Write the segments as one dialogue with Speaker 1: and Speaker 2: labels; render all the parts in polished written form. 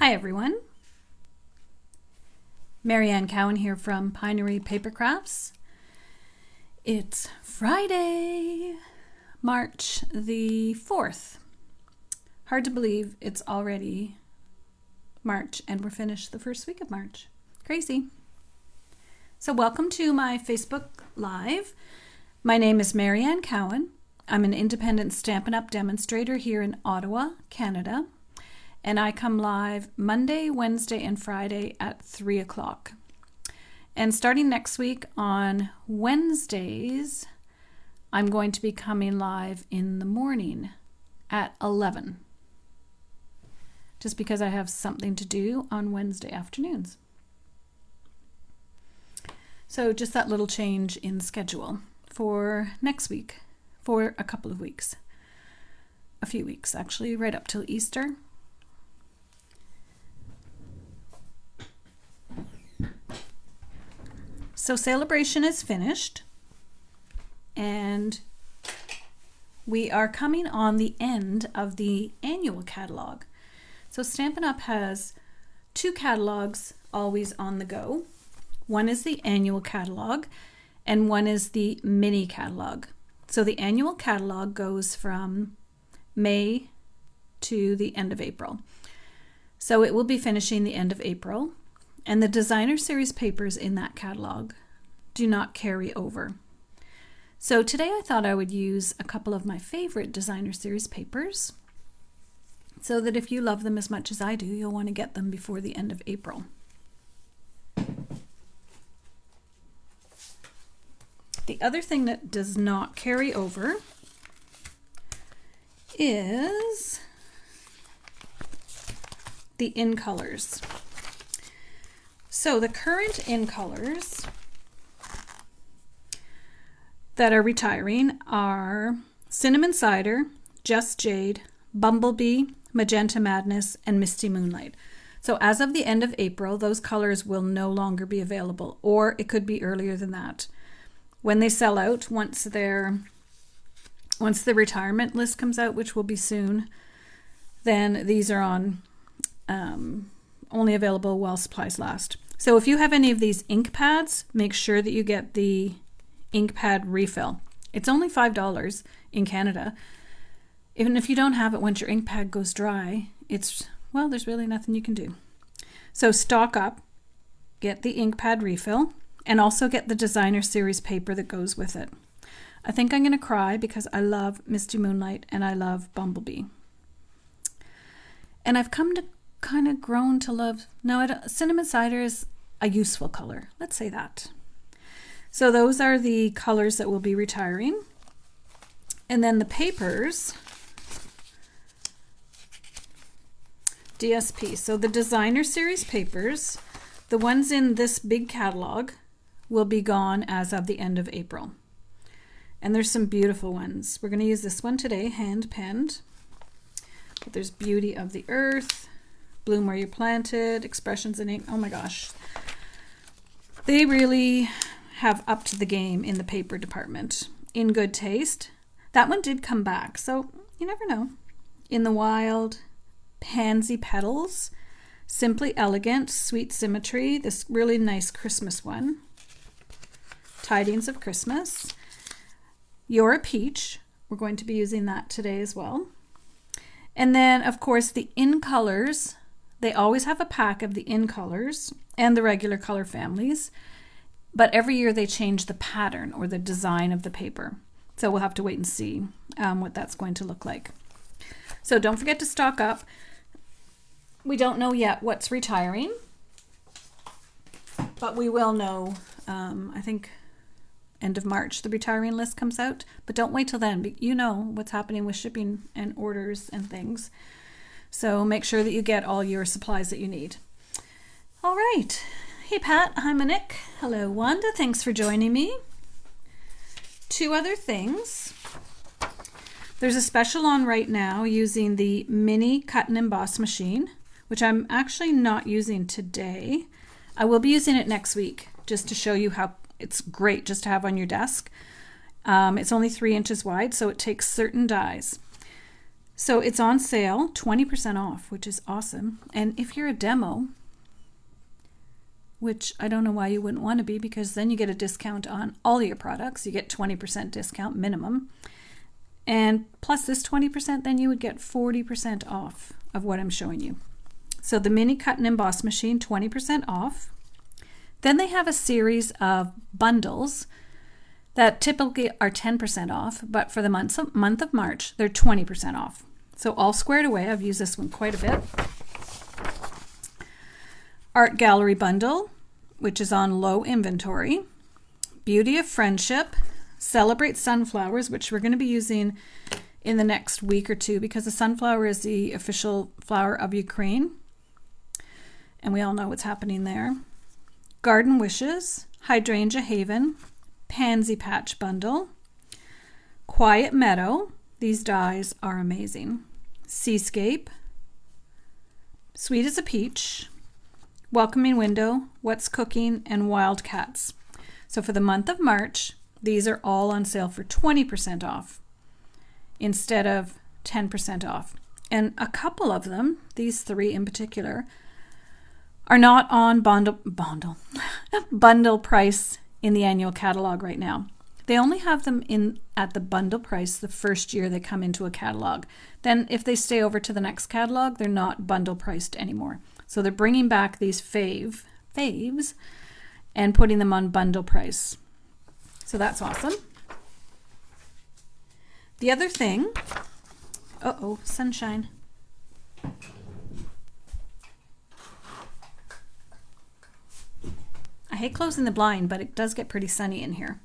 Speaker 1: Hi everyone, Marianne Cowan here from Pinery Paper Crafts. It's Friday, March the 4th. Hard to believe it's already March and we're finished the first week of March. Crazy. So welcome to my Facebook Live. My name is Marianne Cowan. I'm an independent Stampin' Up! Demonstrator here in Ottawa, Canada. And I come live Monday, Wednesday, and Friday at 3 o'clock. And starting next week on Wednesdays, I'm going to be coming live in the morning at 11. Just because I have something to do on Wednesday afternoons. So just that little change in schedule for next week, for a couple of weeks. A few weeks, actually, right up till Easter. So celebration is finished and we are coming on the end of the annual catalog. So Stampin' Up! Has two catalogs always on the go. One is the annual catalog and one is the mini catalog. So the annual catalog goes from May to the end of April. So it will be finishing the end of April. And the designer series papers in that catalog do not carry over. So today I thought I would use a couple of my favorite designer series papers so that if you love them as much as I do, you'll want to get them before the end of April. The other thing that does not carry over is the in colors. So the current in colors that are retiring are Cinnamon Cider, Just Jade, Bumblebee, Magenta Madness, and Misty Moonlight. So as of the end of April, those colors will no longer be available, or it could be earlier than that. When they sell out, once the retirement list comes out, which will be soon, then these are on only available while supplies last. So if you have any of these ink pads, make sure that you get the ink pad refill. It's only $5 in Canada. Even if you don't have it once your ink pad goes dry, there's really nothing you can do. So stock up, get the ink pad refill, and also get the designer series paper that goes with it. I think I'm going to cry because I love Misty Moonlight and I love Bumblebee. And I've come to kind of grown to love, Cinnamon Cider is a useful color. Let's say that. So those are the colors that will be retiring. And then the papers, DSP. So the designer series papers, the ones in this big catalog, will be gone as of the end of April. And there's some beautiful ones. We're going to use this one today, hand penned. But there's Beauty of the Earth, Bloom Where You Planted, Expressions in Ink. Oh my gosh. They really have upped the game in the paper department. In Good Taste. That one did come back, so you never know. In the Wild, Pansy Petals, Simply Elegant, Sweet Symmetry, this really nice Christmas one. Tidings of Christmas. You're a Peach. We're going to be using that today as well. And then, of course, the in colors. They always have a pack of the in colors and the regular color families. But every year they change the pattern or the design of the paper. So we'll have to wait and see what that's going to look like. So don't forget to stock up. We don't know yet what's retiring. But we will know, I think, end of March, the retiring list comes out. But don't wait till then. You know what's happening with shipping and orders and things. So make sure that you get all your supplies that you need. All right. Hey Pat, hi Monique. Hello Wanda, thanks for joining me. Two other things. There's a special on right now using the mini cut and emboss machine, which I'm actually not using today. I will be using it next week just to show you how it's great just to have on your desk. It's only 3 inches wide, so it takes certain dies. So it's on sale, 20% off, which is awesome. And if you're a demo, which I don't know why you wouldn't want to be, because then you get a discount on all your products. You get 20% discount minimum. And plus this 20%, then you would get 40% off of what I'm showing you. So the mini cut and emboss machine, 20% off. Then they have a series of bundles that typically are 10% off, but for the month of March, they're 20% off. So all squared away. I've used this one quite a bit. Art Gallery bundle, which is on low inventory. Beauty of Friendship, Celebrate Sunflowers, which we're going to be using in the next week or two because the sunflower is the official flower of Ukraine. And we all know what's happening there. Garden Wishes, Hydrangea Haven, Pansy Patch bundle. Quiet Meadow, these dies are amazing. Seascape, Sweet as a Peach, Welcoming Window, What's Cooking, and Wildcats. So for the month of March, these are all on sale for 20% off instead of 10% off. And a couple of them, these three in particular, are not on bundle price in the annual catalog right now. They only have them in at the bundle price the first year they come into a catalog. Then if they stay over to the next catalog, they're not bundle priced anymore. So they're bringing back these faves and putting them on bundle price. So that's awesome. The other thing, sunshine. I hate closing the blind, but it does get pretty sunny in here.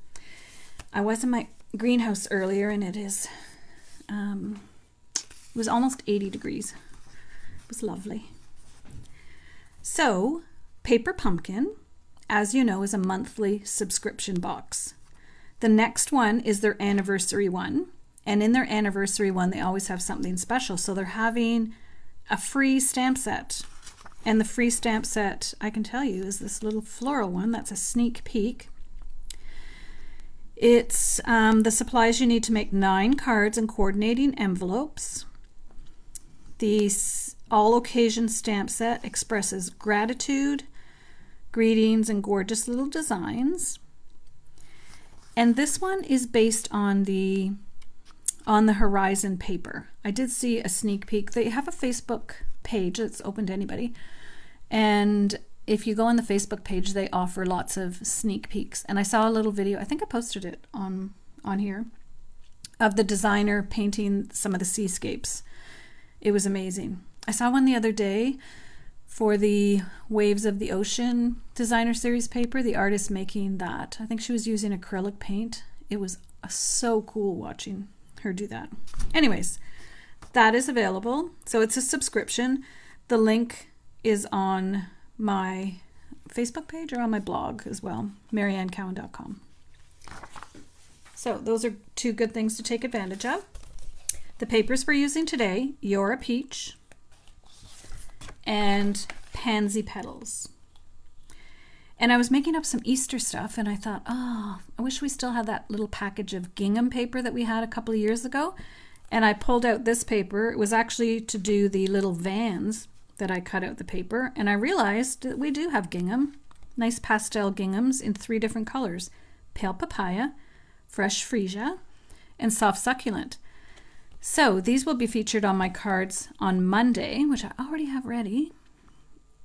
Speaker 1: I was in my greenhouse earlier and it was almost 80 degrees. It was lovely. So, Paper Pumpkin, as you know, is a monthly subscription box. The next one is their anniversary one. And in their anniversary one, they always have something special. So they're having a free stamp set. And the free stamp set, I can tell you, is this little floral one. That's a sneak peek. It's the supplies you need to make 9 cards and coordinating envelopes. The all occasion stamp set expresses gratitude, greetings, and gorgeous little designs. And this one is based on the Horizon paper. I did see a sneak peek. They have a Facebook page that's open to anybody. And if you go on the Facebook page, they offer lots of sneak peeks. And I saw a little video, I think I posted it on here, of the designer painting some of the seascapes. It was amazing. I saw one the other day for the Waves of the Ocean designer series paper, the artist making that. I think she was using acrylic paint. It was so cool watching her do that. Anyways, that is available. So it's a subscription. The link is on my Facebook page or on my blog as well, mariannecowan.com. So those are 2 good things to take advantage of. The papers we're using today, You're a Peach and Pansy Petals. And I was making up some Easter stuff and I thought, I wish we still had that little package of gingham paper that we had a couple of years ago. And I pulled out this paper. It was actually to do the little vans that I cut out the paper. And I realized that we do have gingham, nice pastel ginghams in 3 different colors: pale papaya, fresh freesia, and soft succulent. So these will be featured on my cards on Monday, which I already have ready.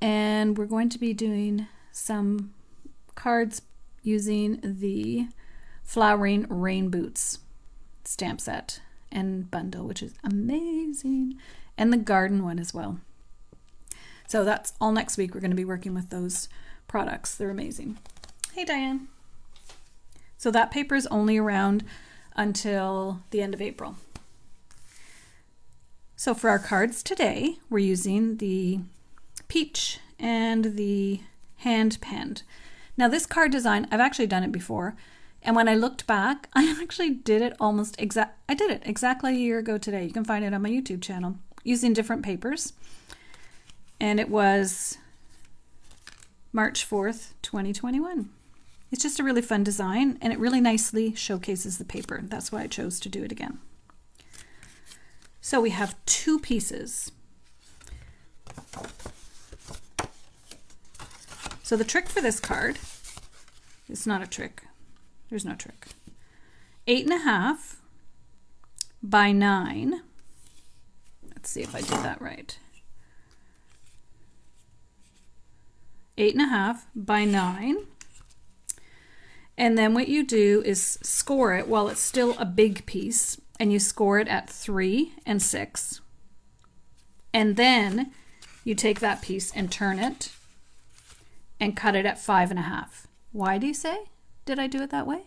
Speaker 1: And we're going to be doing some cards using the Flowering Rain Boots stamp set and bundle, which is amazing, and the garden one as well. So that's all next week. We're going to be working with those products. They're amazing. Hey, Diane. So that paper is only around until the end of April. So for our cards today, we're using the peach and the hand penned. Now this card design, I've actually done it before. And when I looked back, I actually did it exactly a year ago today. You can find it on my YouTube channel using different papers. And it was March 4th, 2021. It's just a really fun design and it really nicely showcases the paper. That's why I chose to do it again. So we have 2 pieces. So the trick for this card, it's not a trick. There's no trick. 8.5 by 9. Let's see if I did that right. 8.5 by 9. And then what you do is score it while it's still a big piece, and you score it at 3 and 6. And then you take that piece and turn it and cut it at 5.5. Why do you say? Did I do it that way?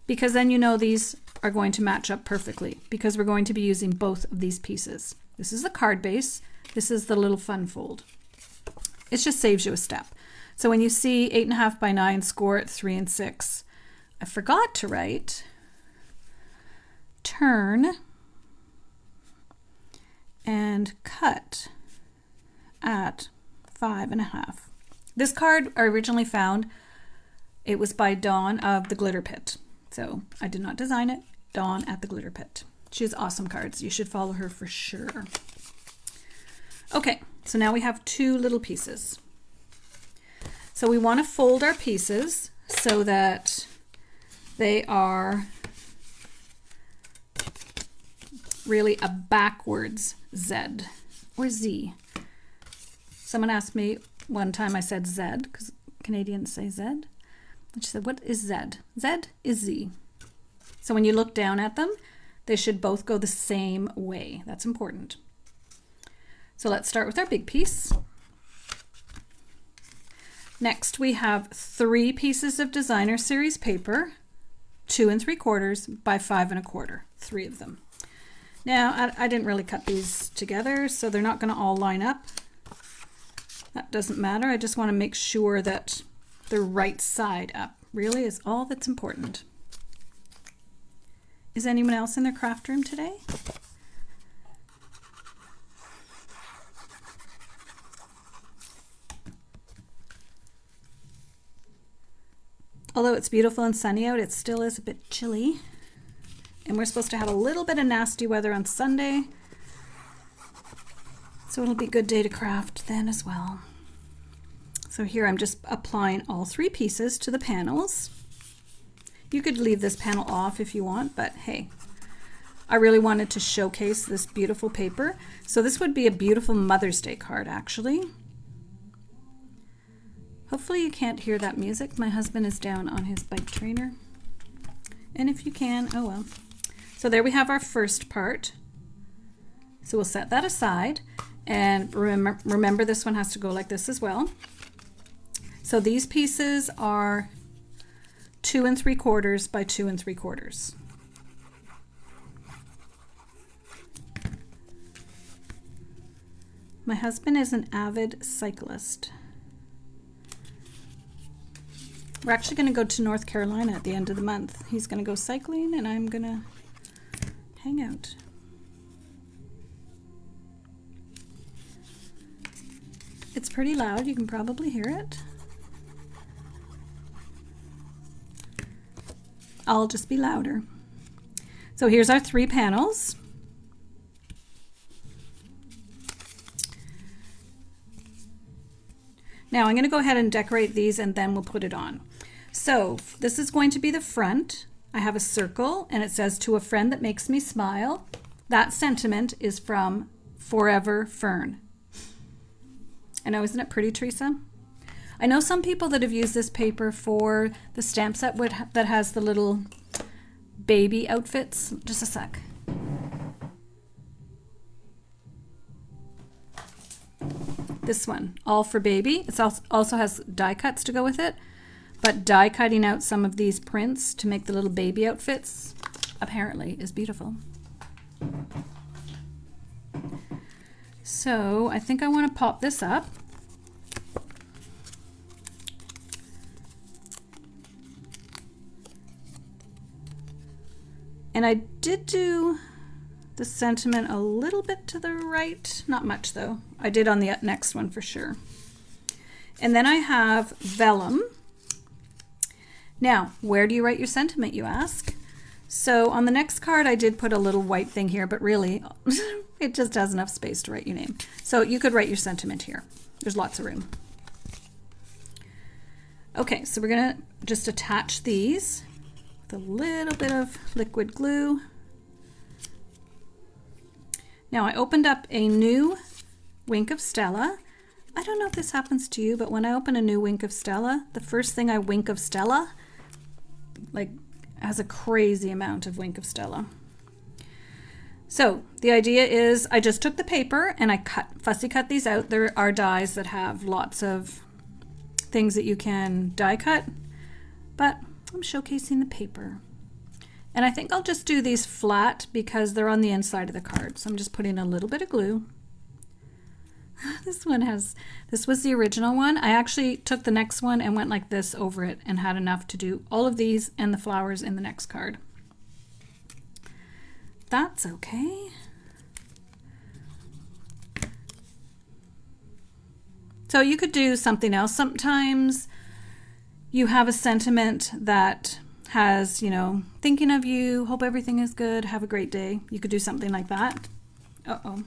Speaker 1: Because then you know these are going to match up perfectly, because we're going to be using both of these pieces. This is the card base. This is the little fun fold. It just saves you a step. So when you see 8.5 by 9, score at 3 and 6. I forgot to write turn and cut at 5.5. This card I originally found, it was by Dawn of the Glitter Pit. So I did not design it. Dawn at the Glitter Pit. She has awesome cards. You should follow her for sure. Okay, so now we have 2 little pieces. So we want to fold our pieces so that they are really a backwards Z or Z. Someone asked me one time, I said Z because Canadians say Z. And she said, what is Z? Z is Z. So when you look down at them, they should both go the same way. That's important. So let's start with our big piece. Next, we have 3 pieces of designer series paper, 2 3/4 by 5 1/4, 3 of them. Now, I didn't really cut these together, so they're not going to all line up. That doesn't matter. I just want to make sure that the right side up really is all that's important. Is anyone else in their craft room today? Although it's beautiful and sunny out, it still is a bit chilly. And we're supposed to have a little bit of nasty weather on Sunday. So it'll be a good day to craft then as well. So here I'm just applying all 3 pieces to the panels. You could leave this panel off if you want, but hey, I really wanted to showcase this beautiful paper. So this would be a beautiful Mother's Day card, actually. Hopefully you can't hear that music. My husband is down on his bike trainer. And if you can, oh well. So there we have our first part. So we'll set that aside. And remember this one has to go like this as well. So these pieces are 2 3/4 by 2 3/4. My husband is an avid cyclist. We're actually going to go to North Carolina at the end of the month. He's going to go cycling and I'm going to hang out. It's pretty loud. You can probably hear it. I'll just be louder. So here's our 3 panels. Now I'm going to go ahead and decorate these and then we'll put it on. So this is going to be the front. I have a circle and it says, to a friend that makes me smile. That sentiment is from Forever Fern. I know, isn't it pretty, Teresa? I know some people that have used this paper for the stamp set that has the little baby outfits. Just a sec. This one, all for baby. It also has die cuts to go with it, but die cutting out some of these prints to make the little baby outfits apparently is beautiful. So I think I want to pop this up. And I did do the sentiment a little bit to the right, not much though. I did on the next one for sure. And then I have vellum. Now, where do you write your sentiment, you ask? So on the next card, I did put a little white thing here, but really it just has enough space to write your name. So you could write your sentiment here. There's lots of room. Okay, so we're gonna just attach these with a little bit of liquid glue. Now I opened up a new Wink of Stella. I don't know if this happens to you, but when I open a new Wink of Stella, the first thing I Wink of Stella, like, has a crazy amount of Wink of Stella. So the idea is I just took the paper and I fussy cut these out. There are dies that have lots of things that you can die cut, but I'm showcasing the paper. And I think I'll just do these flat because they're on the inside of the card. So I'm just putting a little bit of glue. This was the original one. I actually took the next one and went like this over it and had enough to do all of these and the flowers in the next card. That's okay. So you could do something else. Sometimes you have a sentiment that has, you know, thinking of you, hope everything is good, have a great day. You could do something like that. Uh-oh.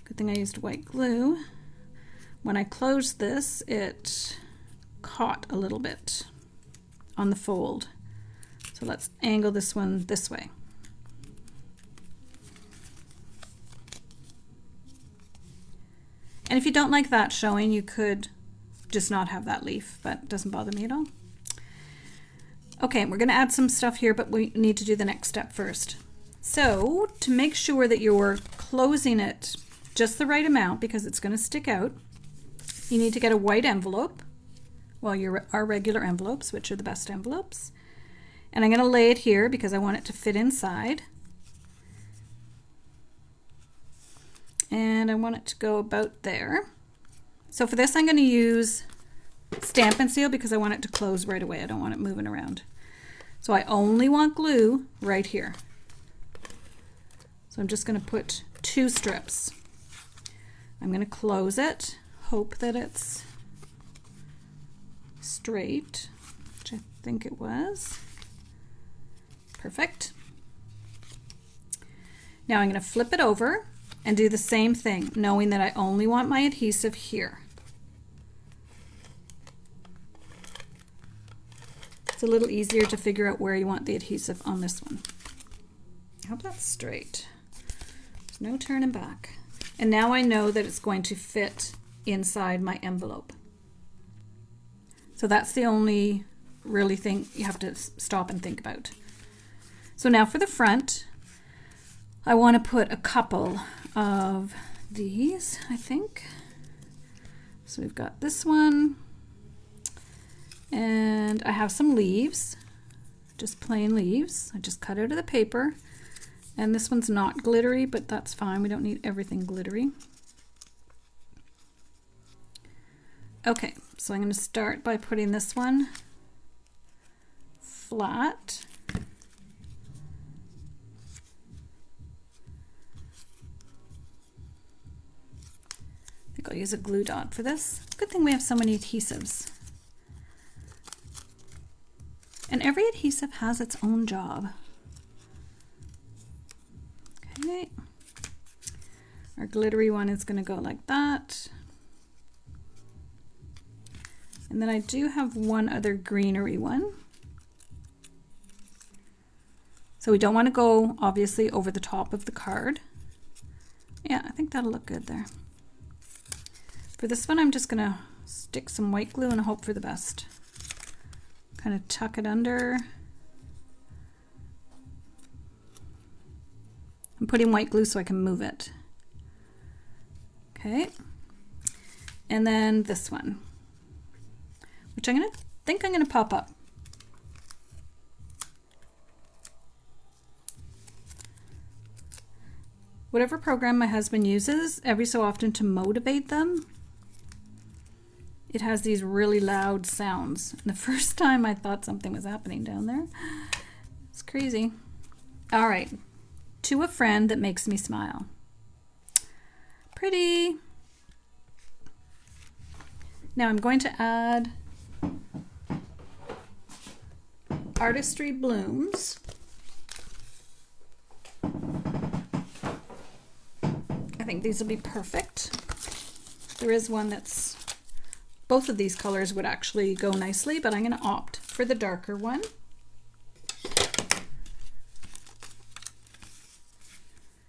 Speaker 1: Good thing I used white glue. When I closed this, it caught a little bit on the fold. So let's angle this one this way. And if you don't like that showing, you could just not have that leaf, but it doesn't bother me at all. Okay, we're going to add some stuff here, but we need to do the next step first. So to make sure that you're closing it just the right amount, because it's going to stick out, you need to get a white envelope. Well, our regular envelopes, which are the best envelopes. And I'm going to lay it here because I want it to fit inside. And I want it to go about there. So for this, I'm going to use Stampin' Seal because I want it to close right away. I don't want it moving around. So I only want glue right here. So I'm just going to put 2 strips. I'm going to close it, hope that it's straight, which I think it was. Perfect. Now I'm going to flip it over and do the same thing, knowing that I only want my adhesive here. It's a little easier to figure out where you want the adhesive on this one. I hope that's straight. There's no turning back. And now I know that it's going to fit inside my envelope. So that's the only really thing you have to stop and think about. So now for the front, I want to put a couple of these, I think. So we've got this one, and I have some leaves, just plain leaves. I just cut out of the paper. And this one's not glittery, but that's fine. We don't need everything glittery. Okay, so I'm going to start by putting this one flat. I think I'll use a glue dot for this. Good thing we have so many adhesives. And every adhesive has its own job. Okay, our glittery one is going to go like that. And then I do have one other greenery one. So we don't want to go obviously over the top of the card. Yeah, I think that'll look good there. For this one, I'm just going to stick some white glue and hope for the best. Kind of tuck it under. I'm putting white glue so I can move it. Okay. And then this one, which I'm going to pop up. Whatever program my husband uses, every so often to motivate them, it has these really loud sounds. And the first time I thought something was happening down there. It's crazy. All right. To a friend that makes me smile. Pretty. Now I'm going to add Artistry Blooms think these will be perfect. There is one that's, both of these colors would actually go nicely, but I'm going to opt for the darker one.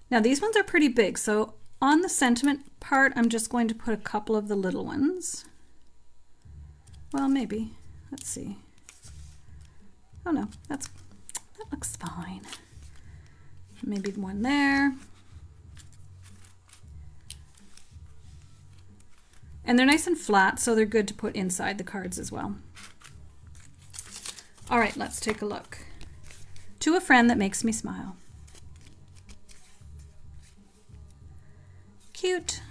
Speaker 1: Now these ones are pretty big, so on the sentiment part, I'm just going to put a couple of the little ones. Well, maybe. Let's see. Oh no, that looks fine. Maybe one there. And they're nice and flat, so they're good to put inside the cards as well. All right, let's take a look. To a Friend That Makes Me Smile. Cute.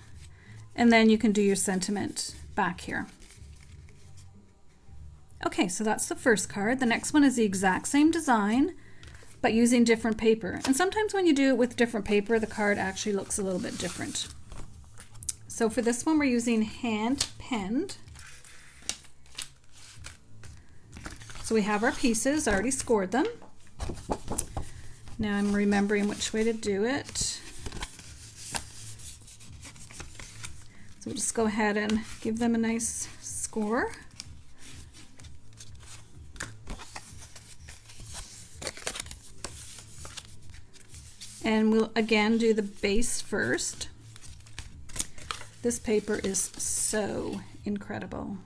Speaker 1: And then you can do your sentiment back here. Okay, so that's the first card. The next one is the exact same design, but using different paper. And sometimes when you do it with different paper, the card actually looks a little bit different. So for this one, we're using hand penned. So we have our pieces, I already scored them. Now I'm remembering which way to do it. So we'll just go ahead and give them a nice score. And we'll again do the base first. This paper is so incredible.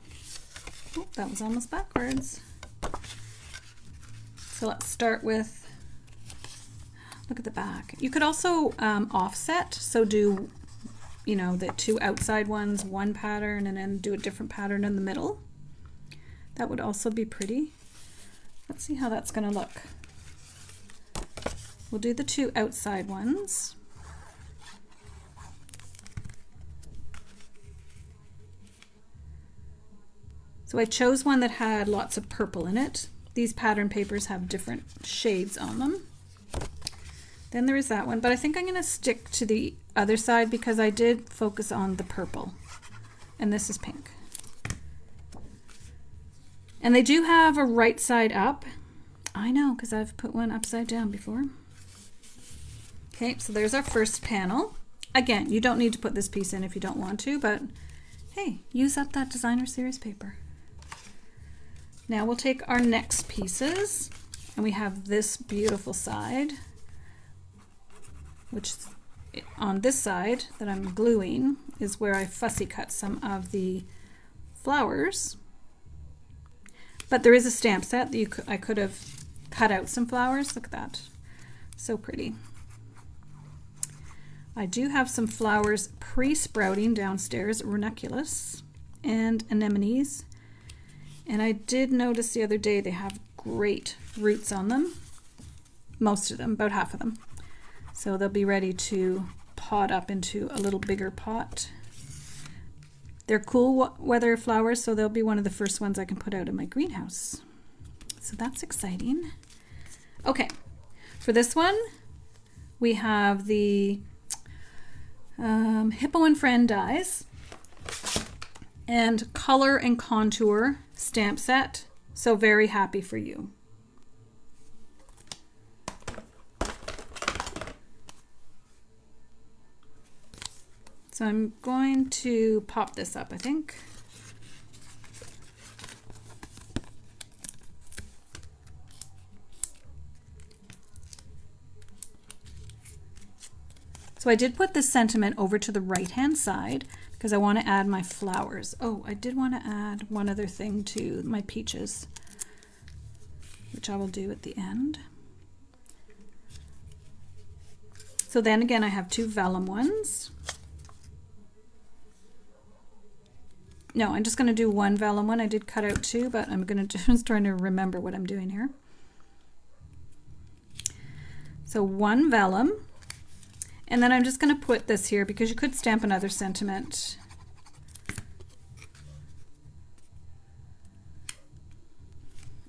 Speaker 1: Oh, that was almost backwards. So let's start with, look at the back. You could also offset, so do, you know, the two outside ones, one pattern, and then do a different pattern in the middle. That would also be pretty. Let's see how that's gonna look. We'll do the two outside ones. So I chose one that had lots of purple in it. These pattern papers have different shades on them. Then there is that one, but I think I'm going to stick to the other side because I did focus on the purple. And this is pink. And they do have a right side up. I know, because I've put one upside down before. Okay, so there's our first panel. Again, you don't need to put this piece in if you don't want to, but hey, use up that designer series paper. Now we'll take our next pieces, and we have this beautiful side, which on this side that I'm gluing is where I fussy cut some of the flowers. But there is a stamp set that I could have cut out some flowers. Look at that, so pretty. I do have some flowers pre-sprouting downstairs, ranunculus and anemones. And I did notice the other day they have great roots on them. Most of them, about half of them. So they'll be ready to pot up into a little bigger pot. They're cool weather flowers, so they'll be one of the first ones I can put out in my greenhouse. So that's exciting. Okay, for this one, we have the Hippo and Friend dies and color and contour stamp set. So very happy for you. So I'm going to pop this up, I think. So I did put this sentiment over to the right-hand side because I want to add my flowers. Oh, I did want to add one other thing to my peaches, which I will do at the end. So then again, I have two vellum ones. No, I'm just going to do one vellum one. I did cut out two, but I'm going to just trying to remember what I'm doing here. So one vellum. And then I'm just going to put this here because you could stamp another sentiment.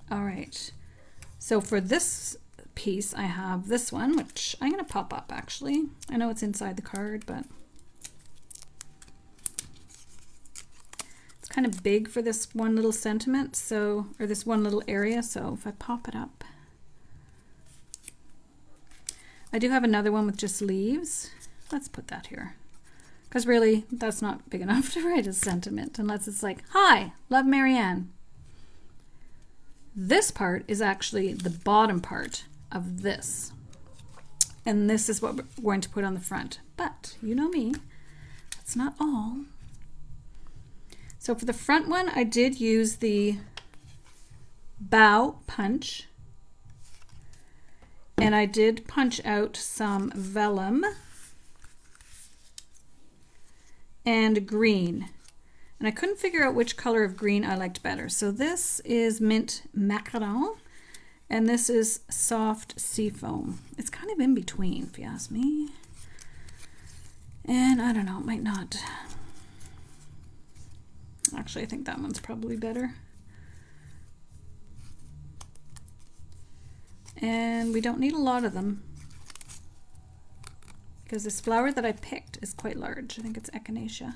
Speaker 1: All right. So for this piece, I have this one, which I'm going to pop up actually. I know it's inside the card, but it's kind of big for this one little sentiment, so, or this one little area. So if I pop it up, I do have another one with just leaves. Let's put that here. Because really, that's not big enough to write a sentiment unless it's like, hi, love Marianne. This part is actually the bottom part of this. And this is what we're going to put on the front. But you know me, that's not all. So for the front one, I did use the bow punch. And I did punch out some vellum and green. And I couldn't figure out which color of green I liked better. So this is mint macaron, and this is soft seafoam. It's kind of in between, if you ask me. And I don't know, it might not. Actually, I think that one's probably better. And we don't need a lot of them, because this flower that I picked is quite large. I think it's echinacea.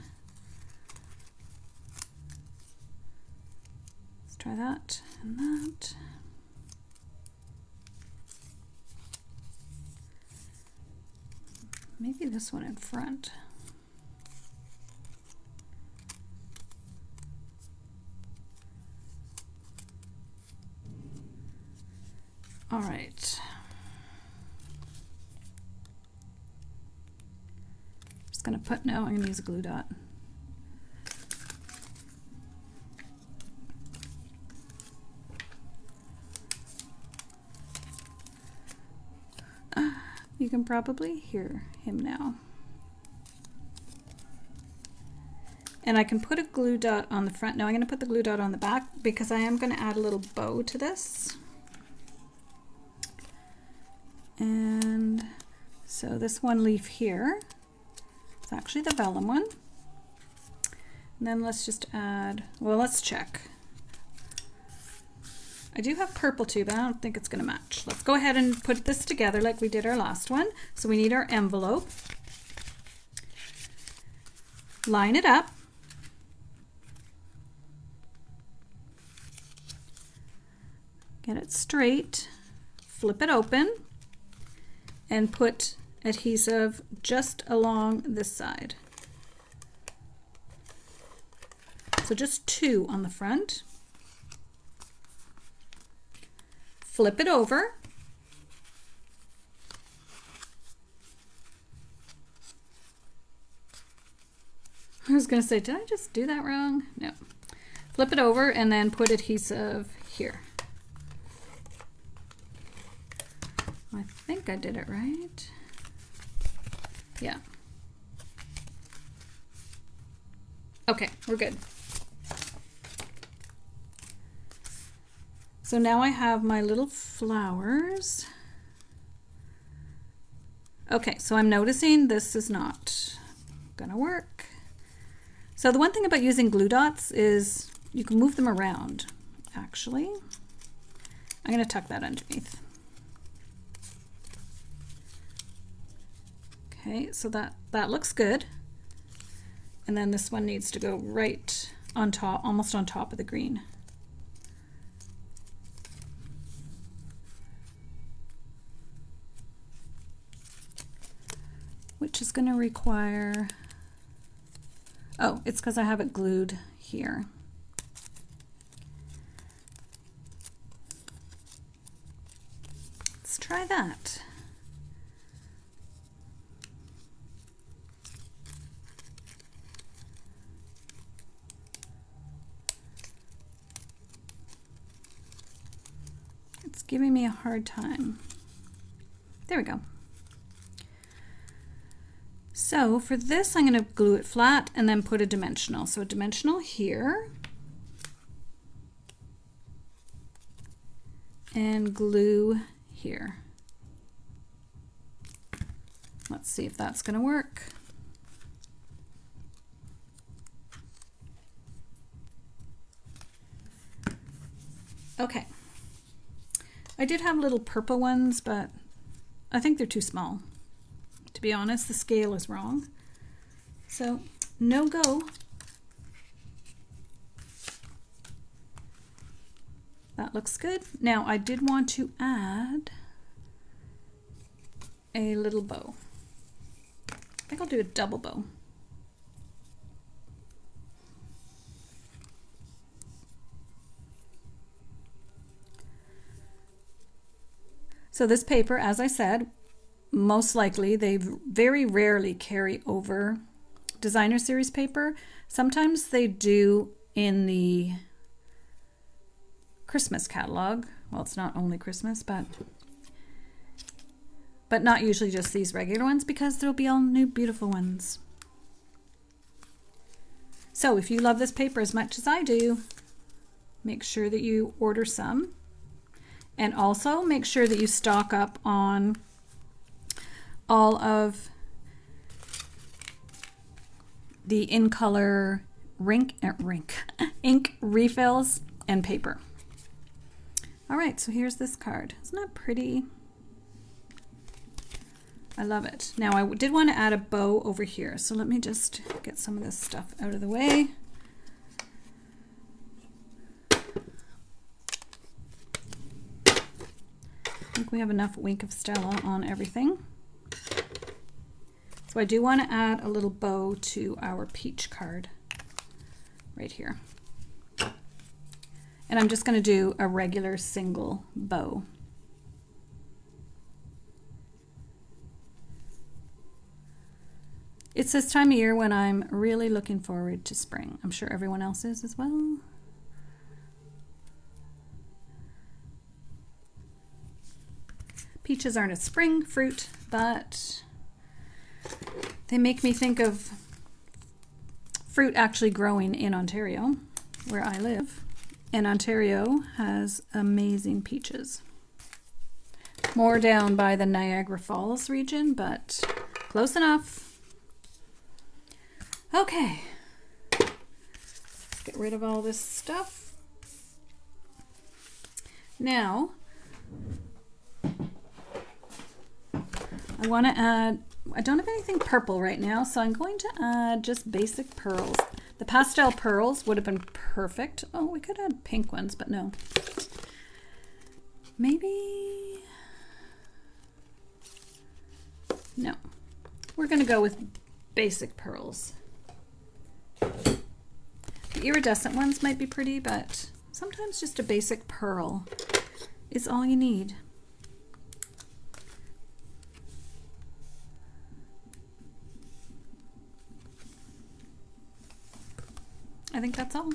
Speaker 1: Let's try that and that. Maybe this one in front. All right. Gonna put, no, I'm gonna use a glue dot. You can probably hear him now. And I can put a glue dot on the front. No, I'm gonna put the glue dot on the back because I am gonna add a little bow to this. And so this one leaf here, it's actually the vellum one. And then let's just add, well, let's check. I do have purple too, but I don't think it's going to match. Let's go ahead and put this together like we did our last one. So we need our envelope. Line it up. Get it straight. Flip it open. And put adhesive just along this side. So just 2 on the front. Flip it over. I was going to say, did I just do that wrong? No. Flip it over and then put adhesive here. I think I did it right. Yeah. Okay, we're good. So now I have my little flowers. Okay, so I'm noticing this is not gonna work. So the one thing about using glue dots is you can move them around, actually. I'm gonna tuck that underneath. Okay, so that looks good. And then this one needs to go right on top, almost on top of the green. Which is going to require, oh, it's because I have it glued here. Let's try that. It's giving me a hard time. There we go. So for this, I'm going to glue it flat and then put a dimensional. So a dimensional here. And glue here. Let's see if that's going to work. Okay. I did have little purple ones, but I think they're too small. To be honest, the scale is wrong. So, no go. That looks good. Now, I did want to add a little bow. I think I'll do a double bow. So this paper, as I said, most likely they very rarely carry over designer series paper. Sometimes they do in the Christmas catalog. Well, it's not only Christmas, but not usually just these regular ones, because there'll be all new beautiful ones. So if you love this paper as much as I do, make sure that you order some, and also make sure that you stock up on all of the In Color ink refills and paper. All right, so here's this card. Isn't that pretty? I love it. Now I did want to add a bow over here, so let me just get some of this stuff out of the way. I think we have enough Wink of Stella on everything. So I do want to add a little bow to our peach card right here. And I'm just going to do a regular single bow. It's this time of year when I'm really looking forward to spring. I'm sure everyone else is as well. Peaches aren't a spring fruit, but they make me think of fruit actually growing in Ontario, where I live. And Ontario has amazing peaches. More down by the Niagara Falls region, but close enough. Okay, let's get rid of all this stuff. Now, I want to add, I don't have anything purple right now, so I'm going to add just basic pearls. The pastel pearls would have been perfect. Oh, we could add pink ones, but no. Maybe, no. We're going to go with basic pearls. The iridescent ones might be pretty, but sometimes just a basic pearl is all you need. I think that's all.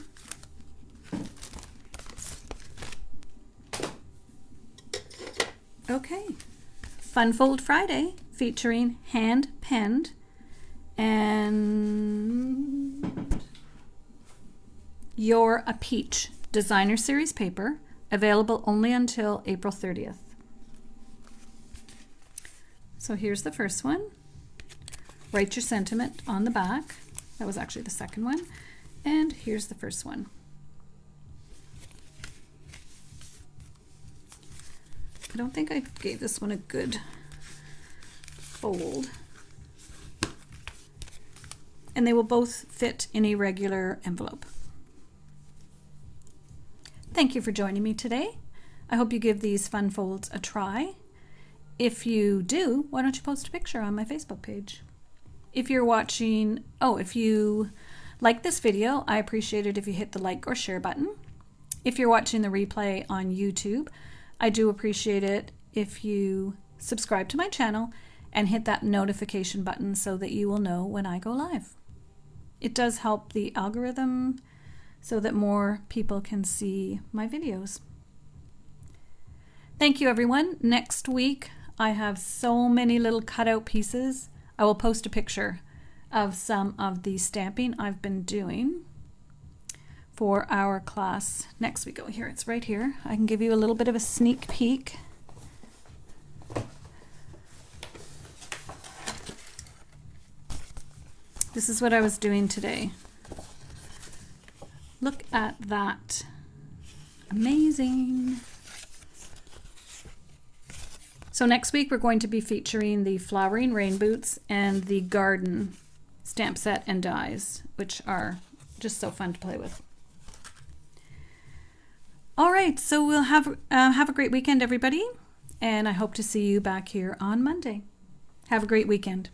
Speaker 1: Okay, Fun Fold Friday featuring hand penned and You're a Peach designer series paper, available only until April 30th. So here's the first one. Write your sentiment on the back. That was actually the second one. And here's the first one. I don't think I gave this one a good fold. And they will both fit in a regular envelope. Thank you for joining me today. I hope you give these fun folds a try. If you do, why don't you post a picture on my Facebook page? If you're watching, if you like this video, I appreciate it if you hit the like or share button. If you're watching the replay on YouTube, I do appreciate it if you subscribe to my channel and hit that notification button so that you will know when I go live. It does help the algorithm so that more people can see my videos. Thank you, everyone. Next week, I have so many little cutout pieces. I will post a picture of some of the stamping I've been doing for our class next week. Oh, here, it's right here. I can give you a little bit of a sneak peek. This is what I was doing today. Look at that. Amazing. So next week we're going to be featuring the Flowering Rain Boots and the Garden stamp set and dies, which are just so fun to play with. All right, so we'll have a great weekend, everybody, and I hope to see you back here on Monday. Have a great weekend.